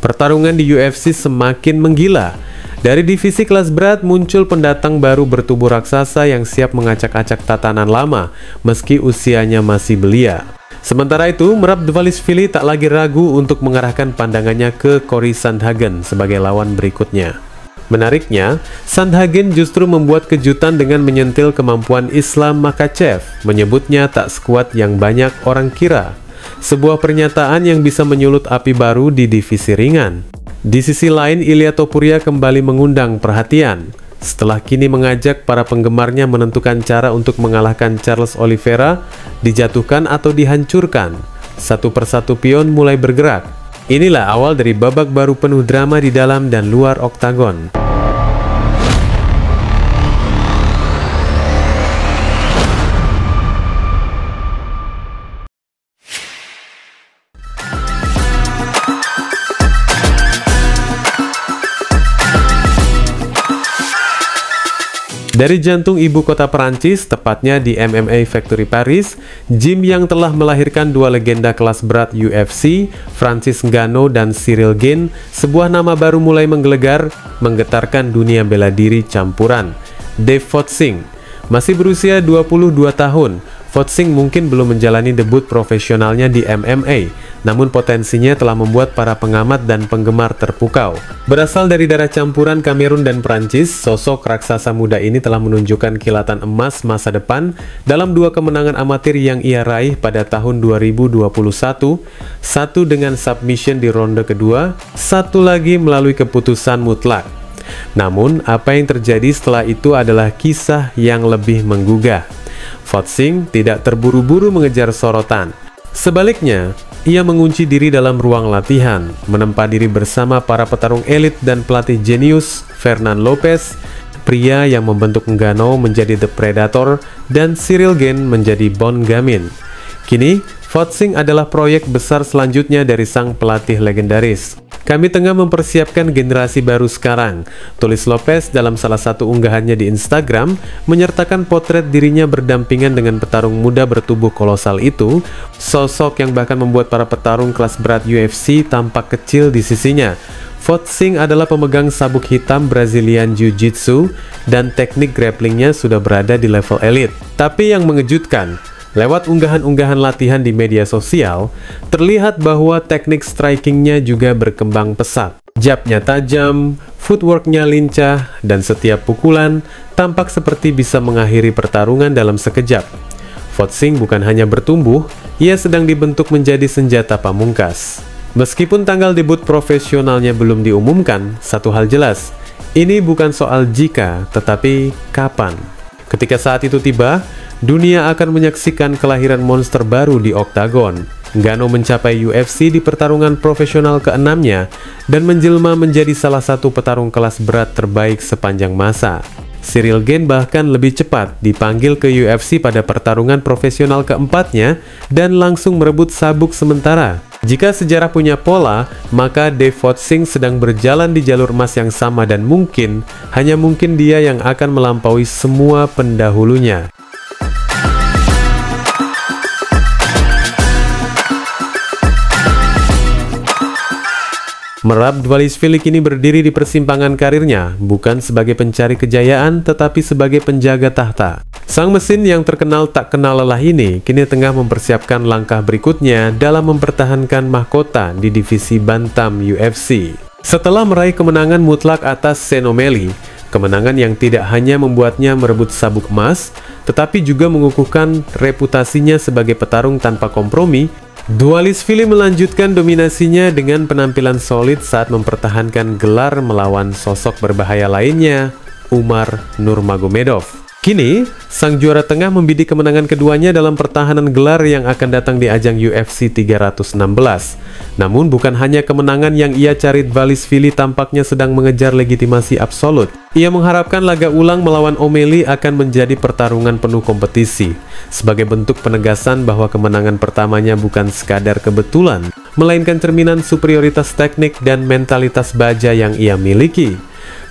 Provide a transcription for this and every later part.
pertarungan di UFC semakin menggila. Dari divisi kelas berat muncul pendatang baru bertubuh raksasa yang siap mengacak-acak tatanan lama, meski usianya masih belia. Sementara itu, Merab Dvalishvili tak lagi ragu untuk mengarahkan pandangannya ke Cory Sandhagen sebagai lawan berikutnya. Menariknya, Sandhagen justru membuat kejutan dengan menyentil kemampuan Islam Makhachev, menyebutnya tak sekuat yang banyak orang kira. Sebuah pernyataan yang bisa menyulut api baru di divisi ringan. Di sisi lain, Ilia Topuria kembali mengundang perhatian. Setelah kini mengajak para penggemarnya menentukan cara untuk mengalahkan Charles Oliveira, dijatuhkan atau dihancurkan. Satu persatu pion mulai bergerak. Inilah awal dari babak baru penuh drama di dalam dan luar oktagon. Dari jantung ibu kota Perancis, tepatnya di MMA Factory Paris, gym yang telah melahirkan dua legenda kelas berat UFC, Francis Ngannou dan Ciryl Gane, sebuah nama baru mulai menggelegar, menggetarkan dunia bela diri campuran. Dave Fotsing masih berusia 22 tahun. Fotsing mungkin belum menjalani debut profesionalnya di MMA, namun potensinya telah membuat para pengamat dan penggemar terpukau. Berasal dari darah campuran Kamerun dan Prancis, sosok raksasa muda ini telah menunjukkan kilatan emas masa depan dalam dua kemenangan amatir yang ia raih pada tahun 2021, satu dengan submission di ronde kedua, satu lagi melalui keputusan mutlak. Namun, apa yang terjadi setelah itu adalah kisah yang lebih menggugah. Fotsing tidak terburu-buru mengejar sorotan. Sebaliknya, ia mengunci diri dalam ruang latihan, menempa diri bersama para petarung elit dan pelatih jenius Fernand Lopez, pria yang membentuk Ngannou menjadi The Predator dan Ciryl Gane menjadi Bon Gamin. Kini, Fotsing adalah proyek besar selanjutnya dari sang pelatih legendaris. Kami tengah mempersiapkan generasi baru sekarang, tulis Lopez dalam salah satu unggahannya di Instagram, menyertakan potret dirinya berdampingan dengan petarung muda bertubuh kolosal itu, sosok yang bahkan membuat para petarung kelas berat UFC tampak kecil di sisinya. Fotsing adalah pemegang sabuk hitam Brazilian Jiu-Jitsu dan teknik grapplingnya sudah berada di level elit. Tapi yang mengejutkan, lewat unggahan-unggahan latihan di media sosial, terlihat bahwa teknik strikingnya juga berkembang pesat. Jabnya tajam, footworknya lincah, dan setiap pukulan tampak seperti bisa mengakhiri pertarungan dalam sekejap. Fotsing bukan hanya bertumbuh, ia sedang dibentuk menjadi senjata pamungkas. Meskipun tanggal debut profesionalnya belum diumumkan, satu hal jelas, ini bukan soal jika, tetapi kapan. Ketika saat itu tiba, dunia akan menyaksikan kelahiran monster baru di oktagon. Ngannou mencapai UFC di pertarungan profesional ke-6-nya dan menjelma menjadi salah satu petarung kelas berat terbaik sepanjang masa. Ciryl Gane bahkan lebih cepat dipanggil ke UFC pada pertarungan profesional ke-4-nya dan langsung merebut sabuk sementara. Jika sejarah punya pola, maka Dave Fotsing sedang berjalan di jalur emas yang sama dan mungkin, hanya mungkin dia yang akan melampaui semua pendahulunya. Merab Dvalishvili kini berdiri di persimpangan karirnya, bukan sebagai pencari kejayaan, tetapi sebagai penjaga tahta. Sang mesin yang terkenal tak kenal lelah ini, kini tengah mempersiapkan langkah berikutnya dalam mempertahankan mahkota di divisi bantam UFC. Setelah meraih kemenangan mutlak atas Sean O'Malley, kemenangan yang tidak hanya membuatnya merebut sabuk emas, tetapi juga mengukuhkan reputasinya sebagai petarung tanpa kompromi, Dvalishvili melanjutkan dominasinya dengan penampilan solid saat mempertahankan gelar melawan sosok berbahaya lainnya, Umar Nurmagomedov. Kini, sang juara tengah membidik kemenangan keduanya dalam pertahanan gelar yang akan datang di ajang UFC 316. Namun bukan hanya kemenangan yang ia cari, Dvalishvili tampaknya sedang mengejar legitimasi absolut. Ia mengharapkan laga ulang melawan O'Malley akan menjadi pertarungan penuh kompetisi, sebagai bentuk penegasan bahwa kemenangan pertamanya bukan sekadar kebetulan, melainkan cerminan superioritas teknik dan mentalitas baja yang ia miliki.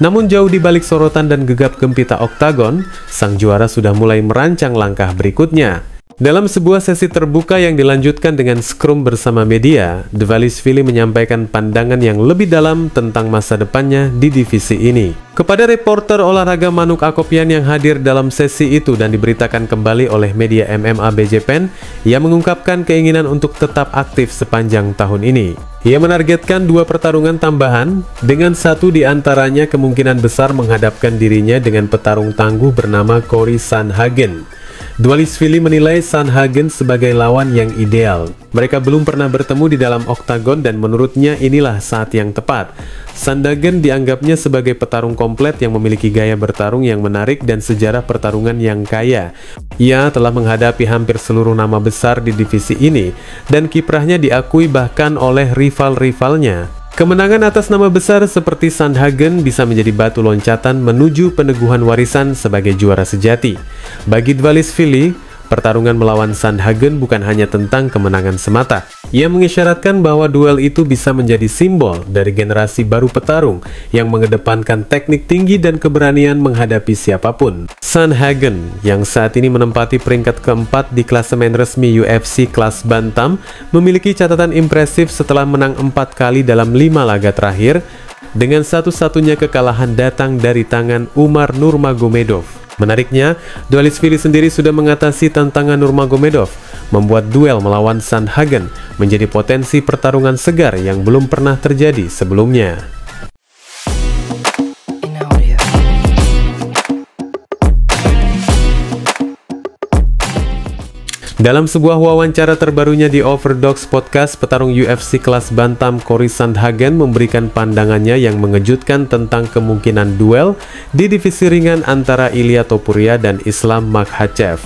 Namun jauh di balik sorotan dan gegap gempita oktagon, sang juara sudah mulai merancang langkah berikutnya. Dalam sebuah sesi terbuka yang dilanjutkan dengan skrum bersama media, Dvalishvili menyampaikan pandangan yang lebih dalam tentang masa depannya di divisi ini. Kepada reporter olahraga Manuk Akopyan yang hadir dalam sesi itu dan diberitakan kembali oleh media MMA BJPen, ia mengungkapkan keinginan untuk tetap aktif sepanjang tahun ini. Ia menargetkan 2 pertarungan tambahan, dengan satu di antaranya kemungkinan besar menghadapkan dirinya dengan petarung tangguh bernama Cory Sandhagen. Dvalishvili menilai Sandhagen sebagai lawan yang ideal. Mereka belum pernah bertemu di dalam oktagon dan menurutnya inilah saat yang tepat. Sandhagen dianggapnya sebagai petarung komplit yang memiliki gaya bertarung yang menarik dan sejarah pertarungan yang kaya. Ia telah menghadapi hampir seluruh nama besar di divisi ini dan kiprahnya diakui bahkan oleh rival-rivalnya. Kemenangan atas nama besar seperti Sandhagen bisa menjadi batu loncatan menuju peneguhan warisan sebagai juara sejati. Bagi Dvalishvili, pertarungan melawan Sandhagen bukan hanya tentang kemenangan semata. Ia mengisyaratkan bahwa duel itu bisa menjadi simbol dari generasi baru petarung yang mengedepankan teknik tinggi dan keberanian menghadapi siapapun. Sandhagen, yang saat ini menempati peringkat keempat di klasemen resmi UFC kelas bantam, memiliki catatan impresif setelah menang 4 kali dalam 5 laga terakhir, dengan satu-satunya kekalahan datang dari tangan Umar Nurmagomedov. Menariknya, Dvalishvili sendiri sudah mengatasi tantangan Nurmagomedov, membuat duel melawan Sandhagen menjadi potensi pertarungan segar yang belum pernah terjadi sebelumnya. Dalam sebuah wawancara terbarunya di Overdogs Podcast, petarung UFC kelas bantam Cory Sandhagen memberikan pandangannya yang mengejutkan tentang kemungkinan duel di divisi ringan antara Ilia Topuria dan Islam Makhachev.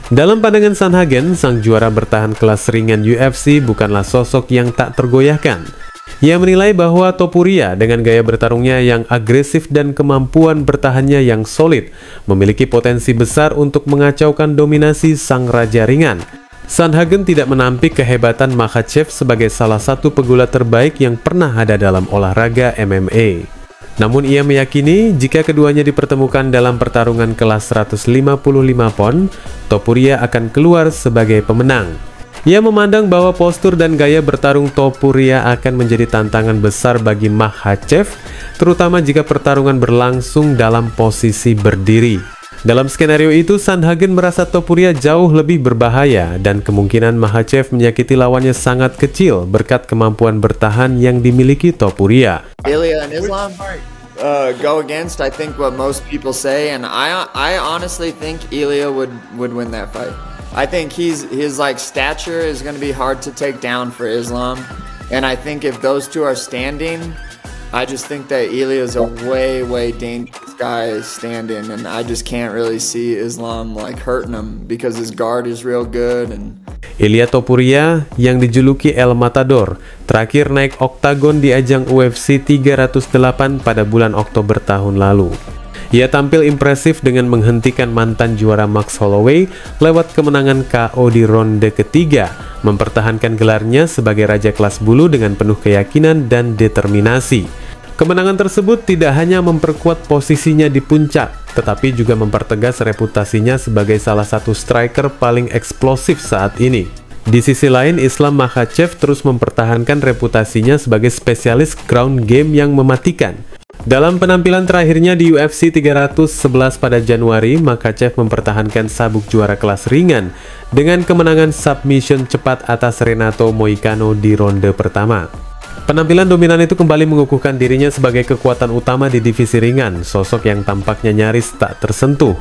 Dalam pandangan Sandhagen, sang juara bertahan kelas ringan UFC bukanlah sosok yang tak tergoyahkan. Ia menilai bahwa Topuria dengan gaya bertarungnya yang agresif dan kemampuan bertahannya yang solid memiliki potensi besar untuk mengacaukan dominasi sang raja ringan. Sandhagen tidak menampik kehebatan Makhachev sebagai salah satu pegulat terbaik yang pernah ada dalam olahraga MMA. Namun ia meyakini jika keduanya dipertemukan dalam pertarungan kelas 155 pon, Topuria akan keluar sebagai pemenang. Ia memandang bahwa postur dan gaya bertarung Topuria akan menjadi tantangan besar bagi Makhachev, terutama jika pertarungan berlangsung dalam posisi berdiri. Dalam skenario itu, Sandhagen merasa Topuria jauh lebih berbahaya dan kemungkinan Makhachev menyakiti lawannya sangat kecil berkat kemampuan bertahan yang dimiliki Topuria. Ilia and Islam go against, I think, what most people say, and I honestly think Ilia would win that fight. I think his stature is going to be hard to take down for Islam, and I think if those two are standing, I just think that Ilia is a way dangerous guy standing, and I just can't really see Islam hurting him because his guard is real good. And Ilia Topuria yang dijuluki El Matador terakhir naik oktagon di ajang UFC 308 pada bulan Oktober tahun lalu. Ia tampil impresif dengan menghentikan mantan juara Max Holloway lewat kemenangan KO di ronde ketiga, mempertahankan gelarnya sebagai raja kelas bulu dengan penuh keyakinan dan determinasi. Kemenangan tersebut tidak hanya memperkuat posisinya di puncak, tetapi juga mempertegas reputasinya sebagai salah satu striker paling eksplosif saat ini. Di sisi lain, Islam Makhachev terus mempertahankan reputasinya sebagai spesialis ground game yang mematikan. Dalam penampilan terakhirnya di UFC 311 pada Januari, Makhachev mempertahankan sabuk juara kelas ringan dengan kemenangan submission cepat atas Renato Moicano di ronde pertama. Penampilan dominan itu kembali mengukuhkan dirinya sebagai kekuatan utama di divisi ringan, sosok yang tampaknya nyaris tak tersentuh.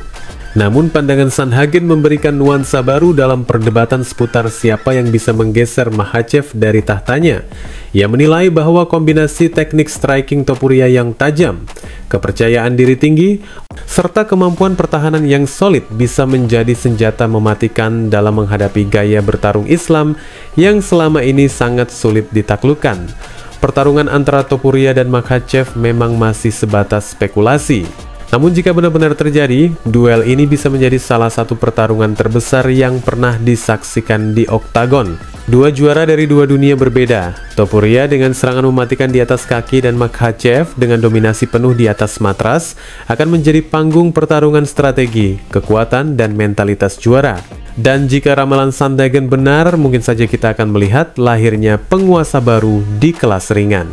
Namun pandangan Sandhagen memberikan nuansa baru dalam perdebatan seputar siapa yang bisa menggeser Makhachev dari tahtanya. Ia menilai bahwa kombinasi teknik striking Topuria yang tajam, kepercayaan diri tinggi, serta kemampuan pertahanan yang solid bisa menjadi senjata mematikan dalam menghadapi gaya bertarung Islam yang selama ini sangat sulit ditaklukkan. Pertarungan antara Topuria dan Makhachev memang masih sebatas spekulasi. Namun jika benar-benar terjadi, duel ini bisa menjadi salah satu pertarungan terbesar yang pernah disaksikan di oktagon. Dua juara dari dua dunia berbeda, Topuria dengan serangan mematikan di atas kaki dan Makhachev dengan dominasi penuh di atas matras, akan menjadi panggung pertarungan strategi, kekuatan, dan mentalitas juara. Dan jika ramalan Sandhagen benar, mungkin saja kita akan melihat lahirnya penguasa baru di kelas ringan.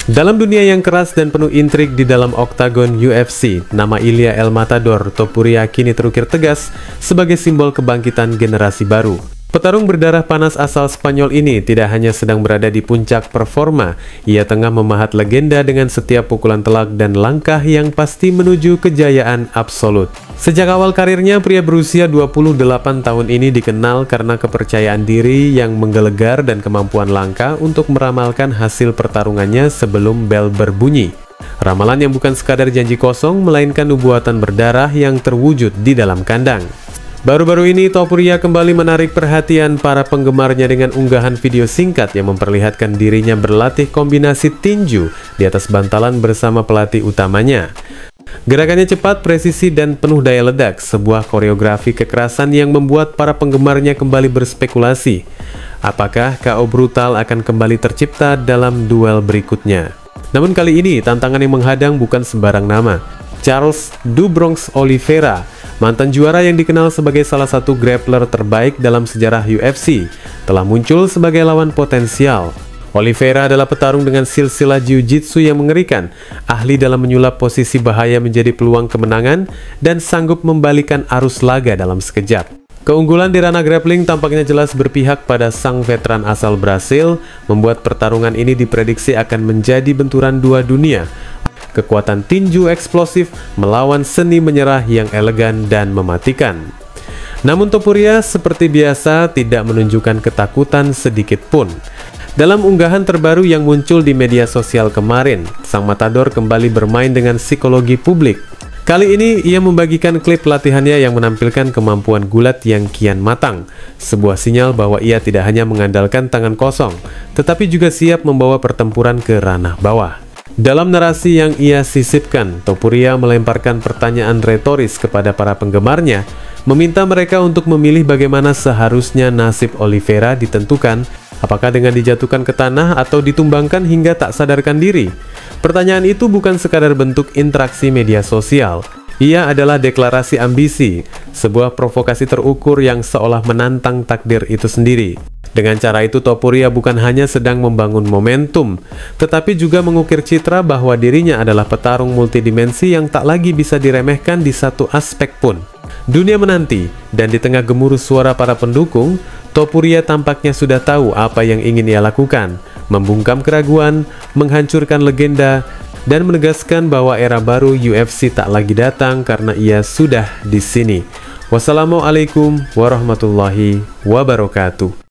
Dalam dunia yang keras dan penuh intrik di dalam oktagon UFC, nama Ilia El Matador Topuria kini terukir tegas sebagai simbol kebangkitan generasi baru. Petarung berdarah panas asal Spanyol ini tidak hanya sedang berada di puncak performa, ia tengah memahat legenda dengan setiap pukulan telak dan langkah yang pasti menuju kejayaan absolut. Sejak awal karirnya, pria berusia 28 tahun ini dikenal karena kepercayaan diri yang menggelegar dan kemampuan langka untuk meramalkan hasil pertarungannya sebelum bel berbunyi. Ramalan yang bukan sekadar janji kosong, melainkan nubuatan berdarah yang terwujud di dalam kandang. Baru-baru ini, Topuria kembali menarik perhatian para penggemarnya dengan unggahan video singkat yang memperlihatkan dirinya berlatih kombinasi tinju di atas bantalan bersama pelatih utamanya. Gerakannya cepat, presisi, dan penuh daya ledak, sebuah koreografi kekerasan yang membuat para penggemarnya kembali berspekulasi. Apakah KO brutal akan kembali tercipta dalam duel berikutnya? Namun kali ini, tantangan yang menghadang bukan sembarang nama. Charles "Do Bronx" Oliveira, mantan juara yang dikenal sebagai salah satu grappler terbaik dalam sejarah UFC, telah muncul sebagai lawan potensial. Oliveira adalah petarung dengan silsilah jiu-jitsu yang mengerikan, ahli dalam menyulap posisi bahaya menjadi peluang kemenangan, dan sanggup membalikan arus laga dalam sekejap. Keunggulan di ranah grappling tampaknya jelas berpihak pada sang veteran asal Brasil, membuat pertarungan ini diprediksi akan menjadi benturan dua dunia. Kekuatan tinju eksplosif melawan seni menyerah yang elegan dan mematikan. Namun Topuria seperti biasa tidak menunjukkan ketakutan sedikit pun. Dalam unggahan terbaru yang muncul di media sosial kemarin, sang matador kembali bermain dengan psikologi publik. Kali ini ia membagikan klip latihannya yang menampilkan kemampuan gulat yang kian matang, sebuah sinyal bahwa ia tidak hanya mengandalkan tangan kosong, tetapi juga siap membawa pertempuran ke ranah bawah. Dalam narasi yang ia sisipkan, Topuria melemparkan pertanyaan retoris kepada para penggemarnya, meminta mereka untuk memilih bagaimana seharusnya nasib Oliveira ditentukan, apakah dengan dijatuhkan ke tanah atau ditumbangkan hingga tak sadarkan diri. Pertanyaan itu bukan sekadar bentuk interaksi media sosial. Ia adalah deklarasi ambisi, sebuah provokasi terukur yang seolah menantang takdir itu sendiri. Dengan cara itu, Topuria bukan hanya sedang membangun momentum, tetapi juga mengukir citra bahwa dirinya adalah petarung multidimensi yang tak lagi bisa diremehkan di satu aspek pun. Dunia menanti, dan di tengah gemuruh suara para pendukung, Topuria tampaknya sudah tahu apa yang ingin ia lakukan, membungkam keraguan, menghancurkan legenda, dan menegaskan bahwa era baru UFC tak lagi datang karena ia sudah di sini. Wassalamualaikum warahmatullahi wabarakatuh.